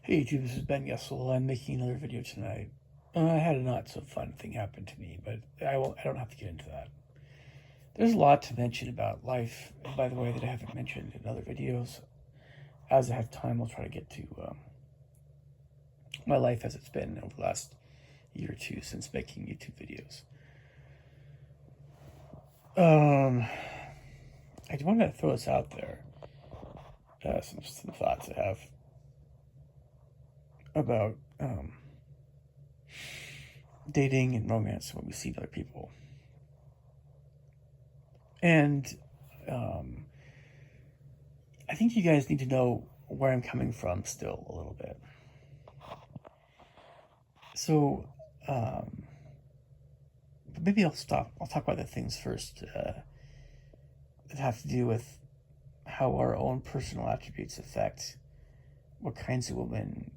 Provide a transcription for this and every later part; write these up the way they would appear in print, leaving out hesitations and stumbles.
Hey YouTube, this is Ben Yessel. I'm making another video tonight. I had a not so fun thing happen to me, but I don't have to get into that. There's a lot to mention about life, by the way, that I haven't mentioned in other videos. As I have time, I'll try to get to my life as it's been over the last year or two since making YouTube videos. I just want to throw this out there. Some thoughts I have about dating and romance when we see other people. And I think you guys need to know where I'm coming from still a little bit. So, maybe I'll talk about the things first that have to do with how our own personal attributes affect what kinds of women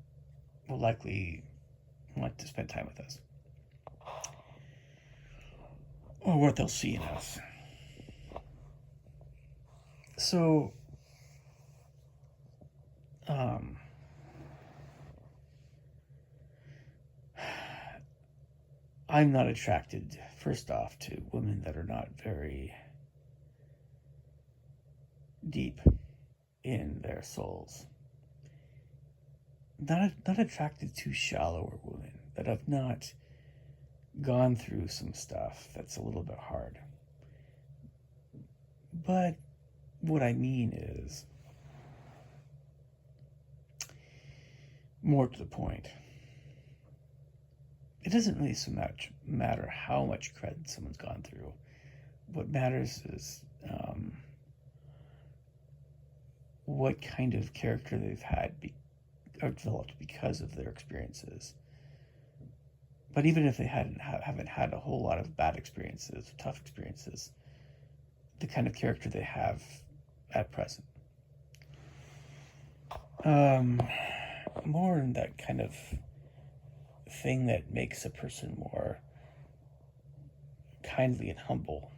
will likely want to spend time with us, or what they'll see in us. So, I'm not attracted, first off, to women that are not very deep in their souls. Not attracted to shallower women that have not gone through some stuff that's a little bit hard. But what I mean is more to the point. It doesn't really so much matter how much credit someone's gone through. What matters is what kind of character they've had or developed because of their experiences. But even if they haven't had a whole lot of bad experiences, tough experiences, the kind of character they have at present. More in that kind of thing that makes a person more kindly and humble,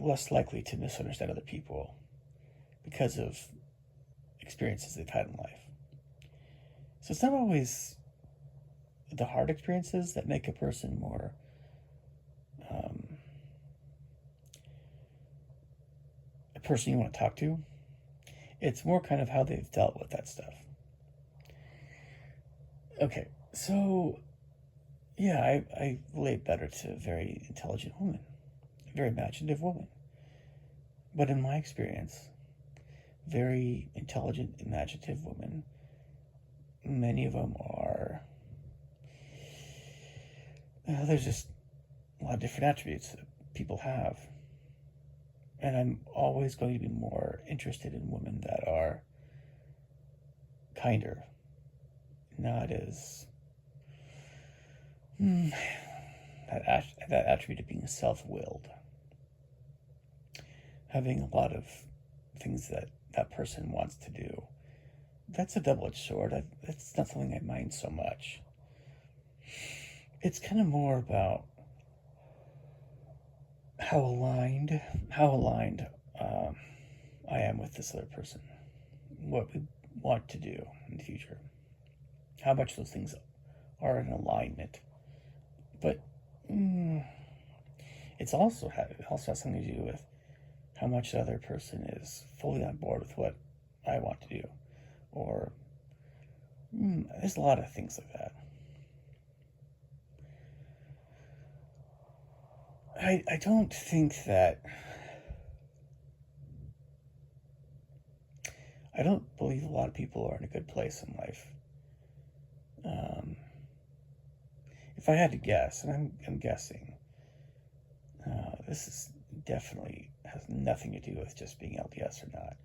less likely to misunderstand other people because of experiences they've had in life. So it's not always the hard experiences that make a person more a person you want to talk to. It's more kind of how they've dealt with that stuff. Okay, so yeah, I relate better to a very intelligent woman, a very imaginative woman. But in my experience, very intelligent, imaginative women, many of them are, there's just a lot of different attributes that people have. And I'm always going to be more interested in women that are kinder, not as that attribute of being self-willed, having a lot of things that person wants to do. That's a double-edged sword. That's not something I mind so much. It's kind of more about how aligned I am with this other person, what we want to do in the future, how much those things are in alignment. But it also has something to do with how much the other person is fully on board with what I want to do, or there's a lot of things like that. I don't think that, I don't believe a lot of people are in a good place in life. If I had to guess, and I'm guessing, this is definitely has nothing to do with just being LDS or not.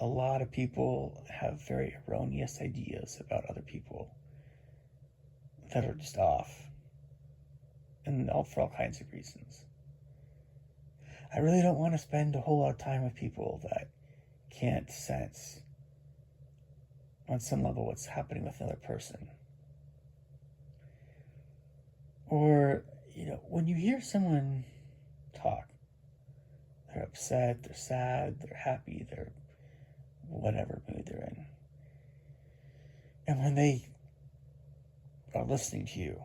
A lot of people have very erroneous ideas about other people that are just off, and for all kinds of reasons. I really don't want to spend a whole lot of time with people that can't sense on some level what's happening with another person. Or, when you hear someone talk, they're upset, they're sad, they're happy, they're whatever mood they're in. And when they are listening to you,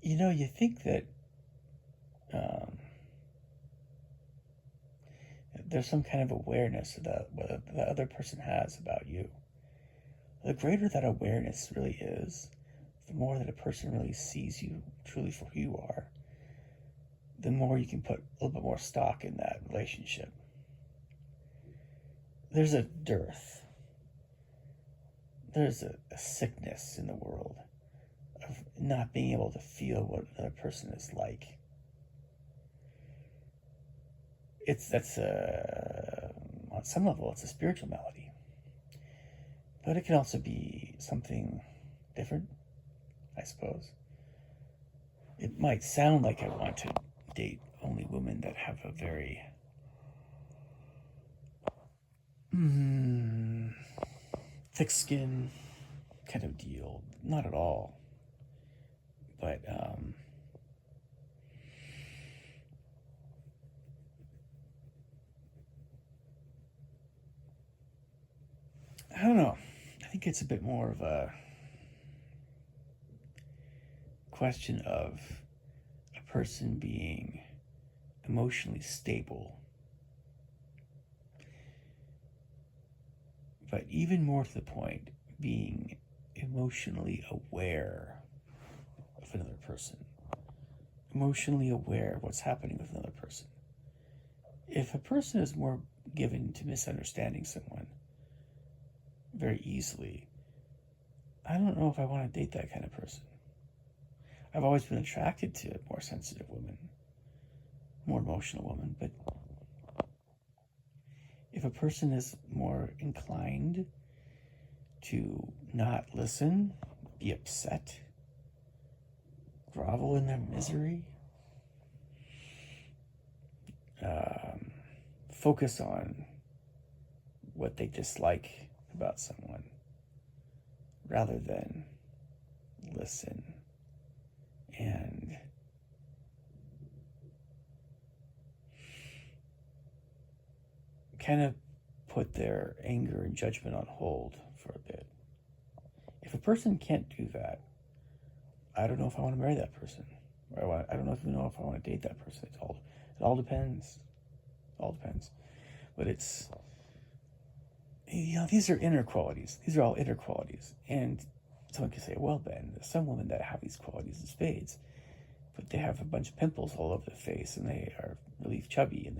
you think that um, there's some kind of awareness that what the other person has about you. The greater that awareness really is, the more that a person really sees you truly for who you are, the more you can put a little bit more stock in that relationship. There's a dearth, there's a sickness in the world of not being able to feel what another person is like. On some level, it's a spiritual malady, but it can also be something different, I suppose. It might sound like I want to date only women that have a very thick skin kind of deal. Not at all. But I don't know. I think it's a bit more of a question of a person being emotionally stable. But even more to the point, being emotionally aware of another person. Emotionally aware of what's happening with another person. If a person is more given to misunderstanding someone very easily, I don't know if I want to date that kind of person. I've always been attracted to more sensitive women, more emotional women, but if a person is more inclined to not listen, be upset, grovel in their misery, focus on what they dislike about someone rather than listen and kind of put their anger and judgment on hold for a bit. If a person can't do that, I don't know if I want to marry that person. I don't even know if I want to date that person. It all depends. It all depends. But it's, these are inner qualities. These are all inner qualities. And someone could say, well, Ben, there's some women that have these qualities in spades, but they have a bunch of pimples all over their face and they are really chubby and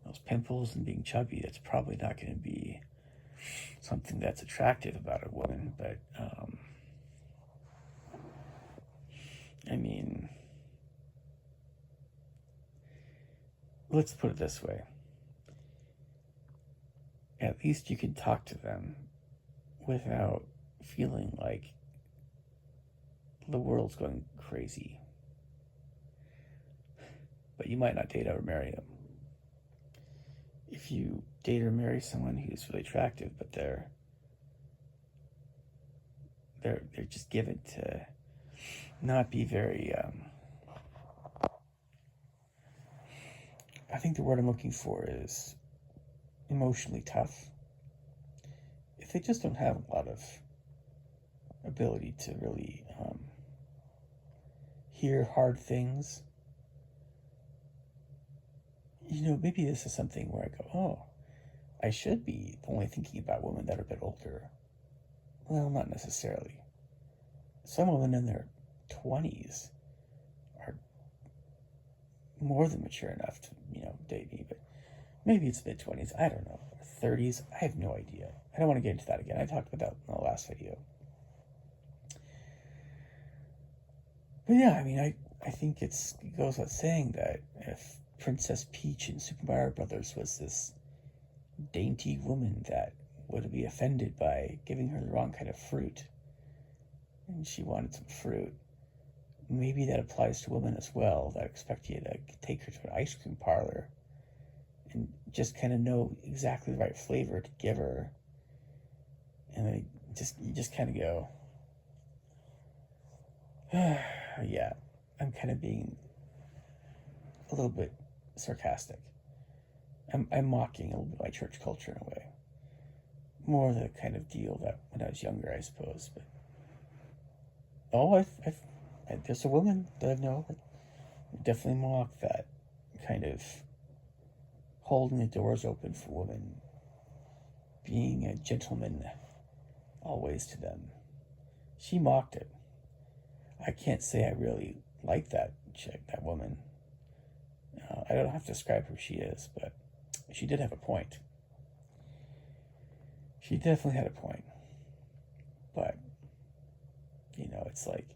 those pimples and being chubby, that's probably not going to be something that's attractive about a woman. But, let's put it this way. At least you can talk to them without feeling like the world's going crazy. But you might not date or marry them. If you date or marry someone who's really attractive, but they're just given to not be very I think the word I'm looking for is emotionally tough. If they just don't have a lot of ability to really hear hard things, maybe this is something where I go, oh, I should be only thinking about women that are a bit older. Well, not necessarily. Some women in their 20s are more than mature enough to, date me, but maybe it's mid-20s, I don't know, 30s, I have no idea. I don't want to get into that again. I talked about that in the last video. But yeah, I think it goes without saying that if Princess Peach in Super Mario Brothers was this dainty woman that would be offended by giving her the wrong kind of fruit, and she wanted some fruit, maybe that applies to women as well, that expect you to take her to an ice cream parlor and just kind of know exactly the right flavor to give her. And you just kind of go, yeah, I'm kind of being a little bit sarcastic. I'm mocking a little bit my church culture in a way. More the kind of deal that when I was younger, I suppose. But there's a woman that I know that definitely mock that kind of holding the doors open for women, being a gentleman always to them. She mocked it. I can't say I really like that chick, that woman. I don't have to describe who she is, but she did have a point. She definitely had a point. But, it's like,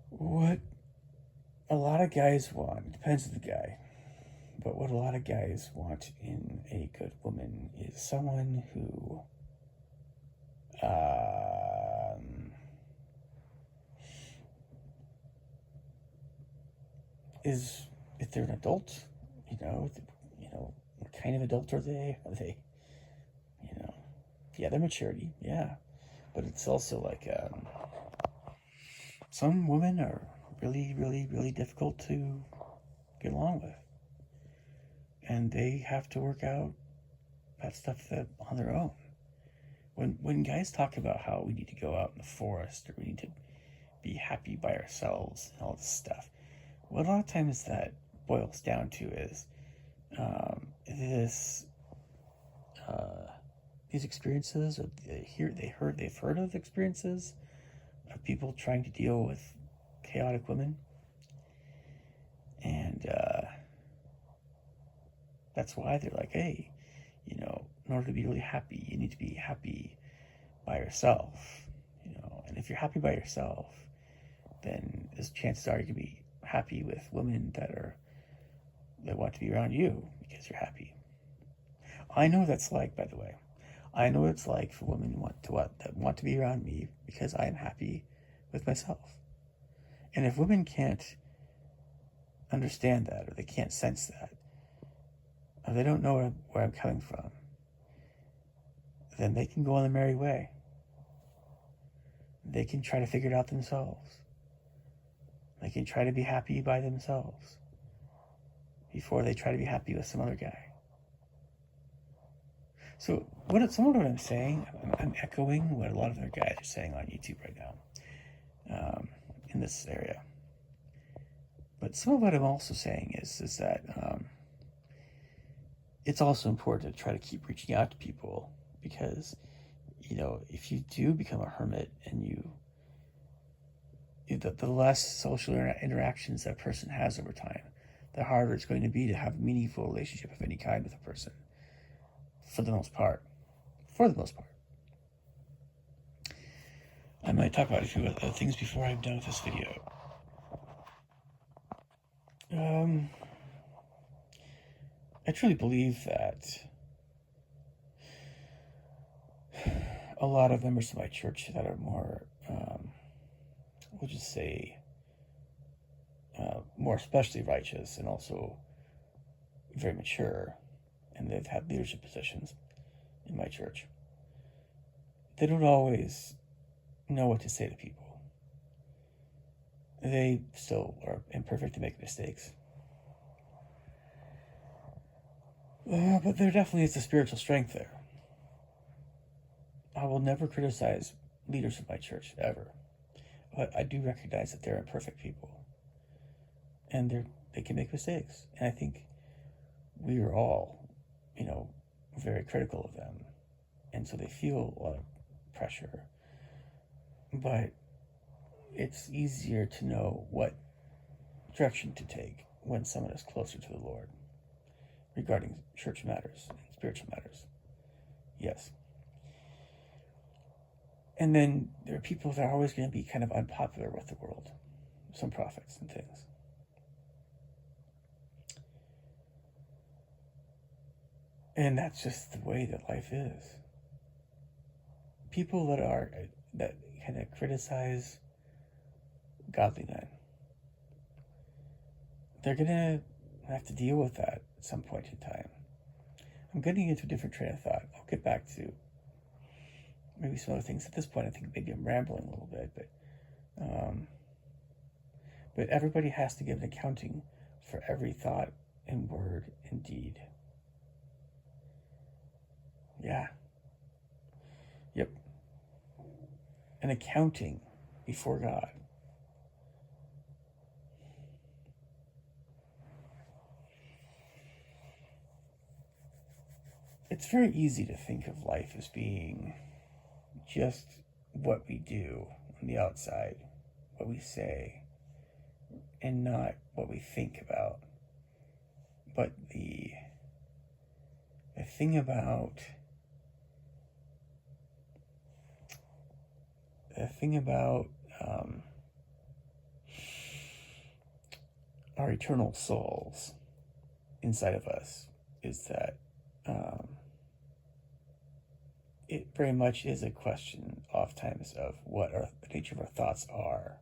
what a lot of guys want, depends on the guy, but what a lot of guys want in a good woman is someone who is, if they're an adult, what kind of adult are they? Are they, their maturity, yeah. But it's also like, some women are really, really, really difficult to get along with. And they have to work out that stuff on their own. When guys talk about how we need to go out in the forest or we need to be happy by ourselves and all this stuff, what a lot of times that boils down to is these experiences, or they've heard of experiences of people trying to deal with chaotic women, and that's why they're like, hey, in order to be really happy, you need to be happy by yourself, and if you're happy by yourself, then there's chances are you can be happy with women that want to be around you because you're happy. I know what that's like, by the way. I know what it's like for women that want to be around me because I am happy with myself. And if women can't understand that, or they can't sense that, or they don't know where I'm coming from, then they can go on their merry way. They can try to figure it out themselves. They can try to be happy by themselves before they try to be happy with some other guy. So some of what I'm saying, I'm echoing what a lot of other guys are saying on YouTube right now, in this area. But some of what I'm also saying is that it's also important to try to keep reaching out to people, because, if you do become a hermit and the less social interactions that person has over time, the harder it's going to be to have a meaningful relationship of any kind with a person. For the most part. I might talk about a few other things before I'm done with this video. I truly believe that a lot of members of my church that are more, we'll just say, more especially righteous and also very mature, and they've had leadership positions in my church, they don't always know what to say to people. They still are imperfect and make mistakes. But there definitely is a spiritual strength there. I will never criticize leaders of my church, ever. But I do recognize that they're imperfect people. And they can make mistakes. And I think we are all, very critical of them. And so they feel a lot of pressure. But it's easier to know what direction to take when someone is closer to the Lord regarding church matters and spiritual matters. Yes. And then there are people that are always going to be kind of unpopular with the world, some prophets and things. And that's just the way that life is. People that kind of criticize godly men, they're going to have to deal with that at some point in time. I'm getting into a different train of thought. I'll get back to maybe some other things. At this point, I think maybe I'm rambling a little bit, but everybody has to give an accounting for every thought in word and deed. Yeah. Yep. An accounting before God. It's very easy to think of life as being just what we do on the outside, what we say, and not what we think about. But the thing about our eternal souls inside of us is that it very much is a question oftentimes of what the nature of our thoughts are,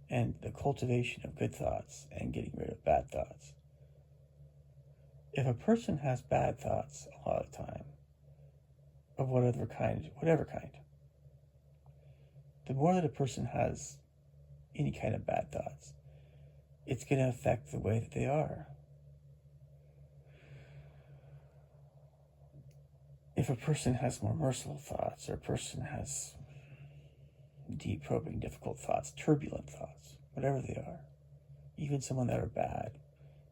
and the cultivation of good thoughts and getting rid of bad thoughts. If a person has bad thoughts a lot of the time, of whatever kind, the more that a person has any kind of bad thoughts, it's going to affect the way that they are. If a person has more merciful thoughts, or a person has deep, probing, difficult thoughts, turbulent thoughts, whatever they are, even someone that are bad,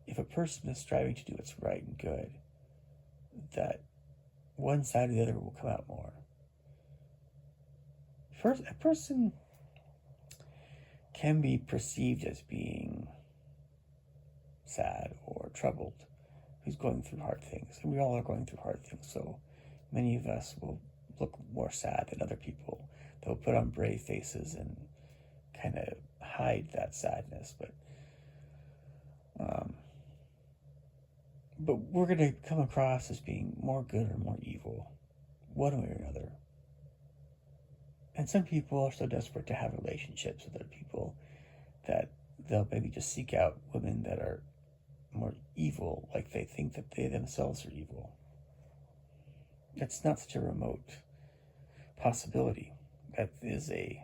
if a person is striving to do what's right and good, that one side or the other will come out more. First, a person can be perceived as being sad or troubled, who's going through hard things. And we all are going through hard things, so many of us will look more sad than other people. They'll put on brave faces and kind of hide that sadness, but we're going to come across as being more good or more evil, one way or another. And some people are so desperate to have relationships with other people that they'll maybe just seek out women that are more evil, like they think that they themselves are evil. That's not such a remote possibility. That is a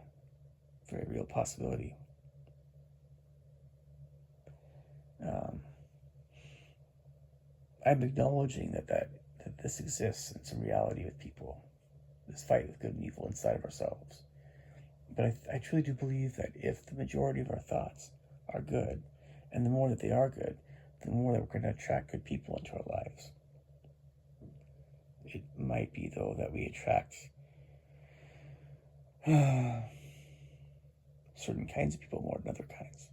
very real possibility. I'm acknowledging that this exists in some reality with people, this fight with good and evil inside of ourselves. But I truly do believe that if the majority of our thoughts are good, and the more that they are good, the more that we're going to attract good people into our lives. It might be, though, that we attract certain kinds of people more than other kinds.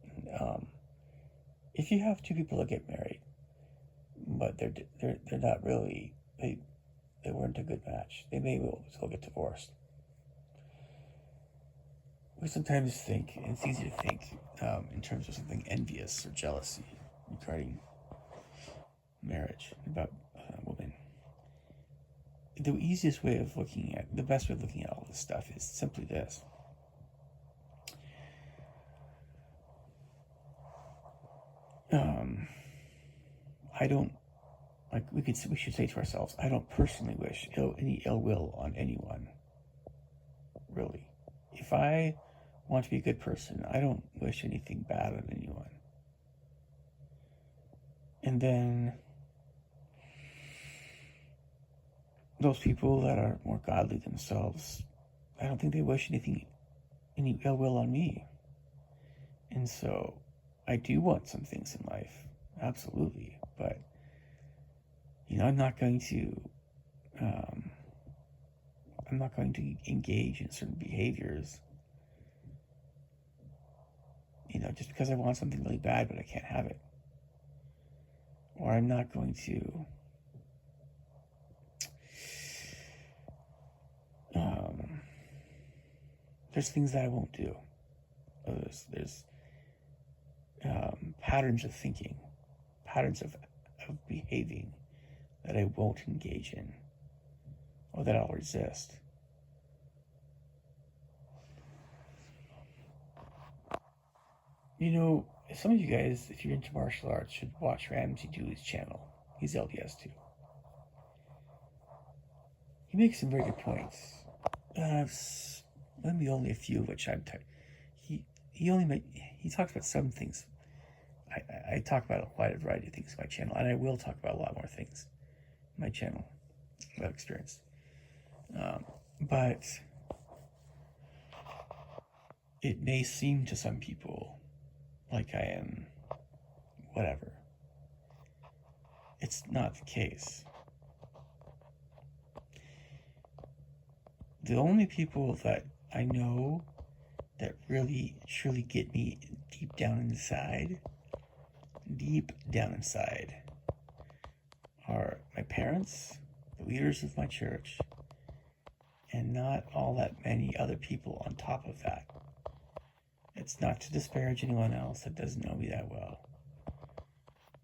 And, if you have two people that get married, but they're not really, they weren't a good match, they may well still get divorced. We sometimes think, and it's easy to think in terms of something envious or jealousy regarding marriage, about women. The easiest way of looking at, the best way of looking at all this stuff is simply this. I don't, like, we should say to ourselves, I don't personally wish any ill will on anyone, really. If I want to be a good person, I don't wish anything bad on anyone. And then those people that are more godly themselves, I don't think they wish any ill will on me. And so I do want some things in life, absolutely, but I'm not going to engage in certain behaviors, just because I want something really bad but I can't have it. Or I'm not going to there's things that I won't do. There's patterns of thinking, patterns of behaving that I won't engage in, or that I'll resist. Some of you guys, if you're into martial arts, should watch Ramsey Dewey's channel. He's LDS too. He makes some very good points. Maybe only a few of which I'm he talks about some things I talk about a wide variety of things on my channel, and I will talk about a lot more things on my channel that I've experienced. But it may seem to some people like I am whatever. It's not the case. The only people that I know that really truly get me deep down inside are my parents, the leaders of my church, and not all that many other people on top of that. It's not to disparage anyone else that doesn't know me that well.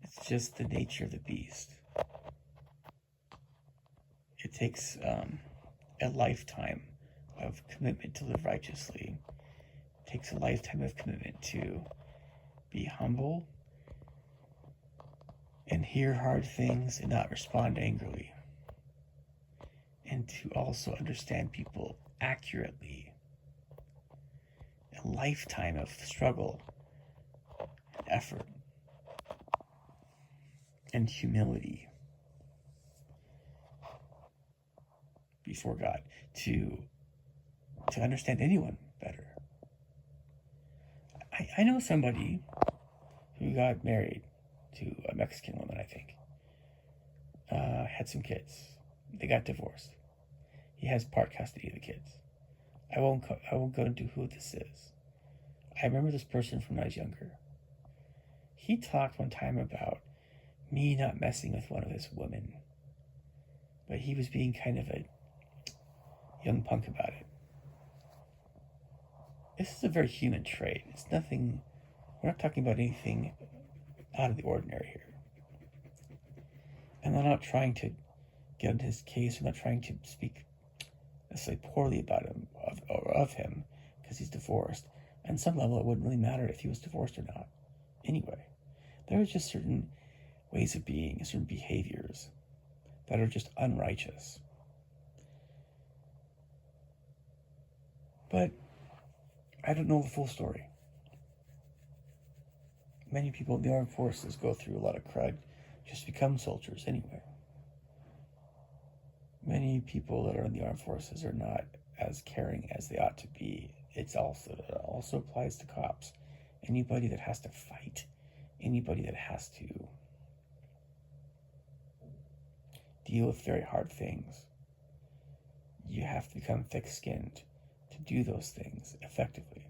It's just the nature of the beast. It takes a lifetime of commitment to live righteously. It takes a lifetime of commitment to be humble and hear hard things and not respond angrily. And to also understand people accurately. A lifetime of struggle and effort and humility before God to understand anyone better. I know somebody who got married to a Mexican woman, I think. Had some kids. They got divorced. He has part custody of the kids. I won't go into who this is. I remember this person from when I was younger. He talked one time about me not messing with one of his women, but he was being kind of a young punk about it. This is a very human trait. It's nothing, we're not talking about anything out of the ordinary here. And I'm not trying to get into his case. I'm not trying to speak necessarily poorly about him, of him, because he's divorced. On some level, it wouldn't really matter if he was divorced or not. Anyway, there are just certain ways of being, certain behaviors that are just unrighteous. But I don't know the full story. Many people in the armed forces go through a lot of crud just to become soldiers anyway. Many people that are in the armed forces are not as caring as they ought to be. It also applies to cops. Anybody that has to fight, anybody that has to deal with very hard things, you have to become thick-skinned to do those things effectively.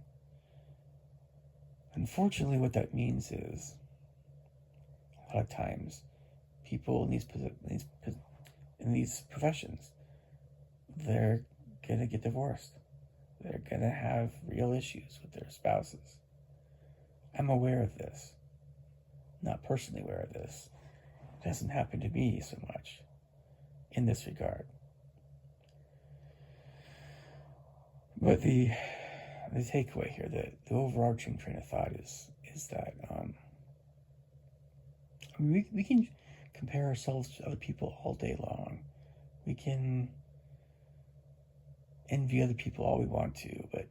Unfortunately, what that means is a lot of times people in these professions, they're going to get divorced. They're going to have real issues with their spouses. I'm aware of this. Not personally aware of this. It doesn't happen to me so much in this regard. But the takeaway here, the overarching train of thought is that we can compare ourselves to other people all day long. We can envy other people all we want to, but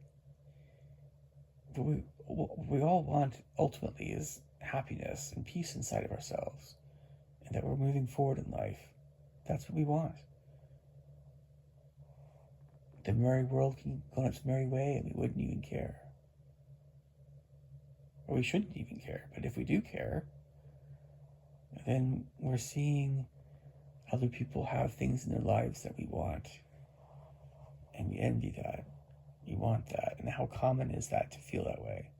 what we all want ultimately is happiness and peace inside of ourselves, and that we're moving forward in life. That's what we want. The merry world can go on its merry way and we wouldn't even care. Or we shouldn't even care. But if we do care, then we're seeing other people have things in their lives that we want. And we envy that. We want that. And how common is that to feel that way,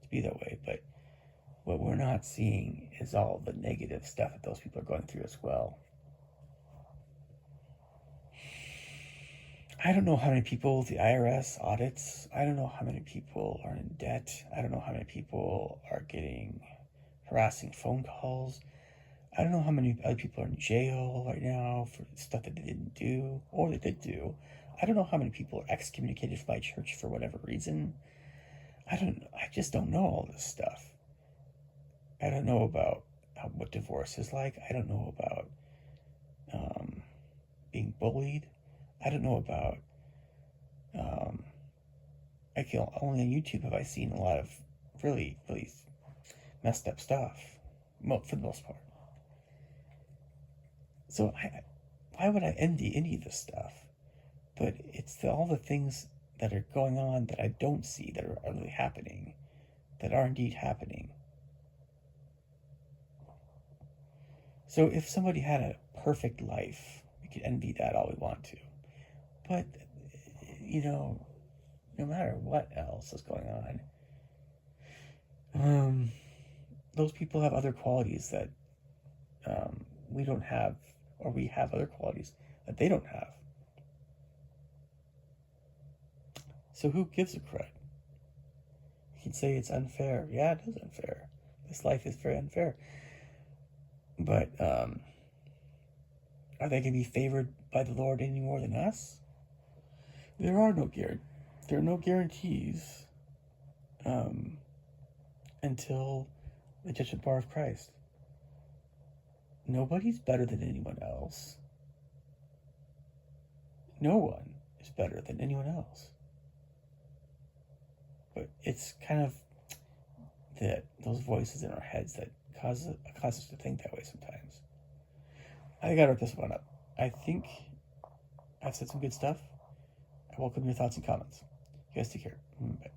to be that way? But what we're not seeing is all the negative stuff that those people are going through as well. I don't know how many people the IRS audits. I don't know how many people are in debt. I don't know how many people are getting harassing phone calls. I don't know how many other people are in jail right now for stuff that they didn't do, or they did do. I don't know how many people are excommunicated from my church for whatever reason. I just don't know all this stuff. I don't know about what divorce is like. I don't know about being bullied. I don't know about, only on YouTube have I seen a lot of really, really messed up stuff, for the most part. So why would I envy any of this stuff? But it's all the things that are going on that I don't see that are really happening, that are indeed happening. So if somebody had a perfect life, we could envy that all we want to. But, no matter what else is going on, those people have other qualities that we don't have, or we have other qualities that they don't have. So who gives a crud? You can say it's unfair. Yeah, it is unfair. This life is very unfair. But are they going to be favored by the Lord any more than us? There are no guarantees until the judgment bar of Christ. Nobody's better than anyone else. No one is better than anyone else. But it's kind of those voices in our heads that cause us to think that way sometimes. I think I wrote this one up. I think I've said some good stuff. I welcome your thoughts and comments. You guys take care. Bye.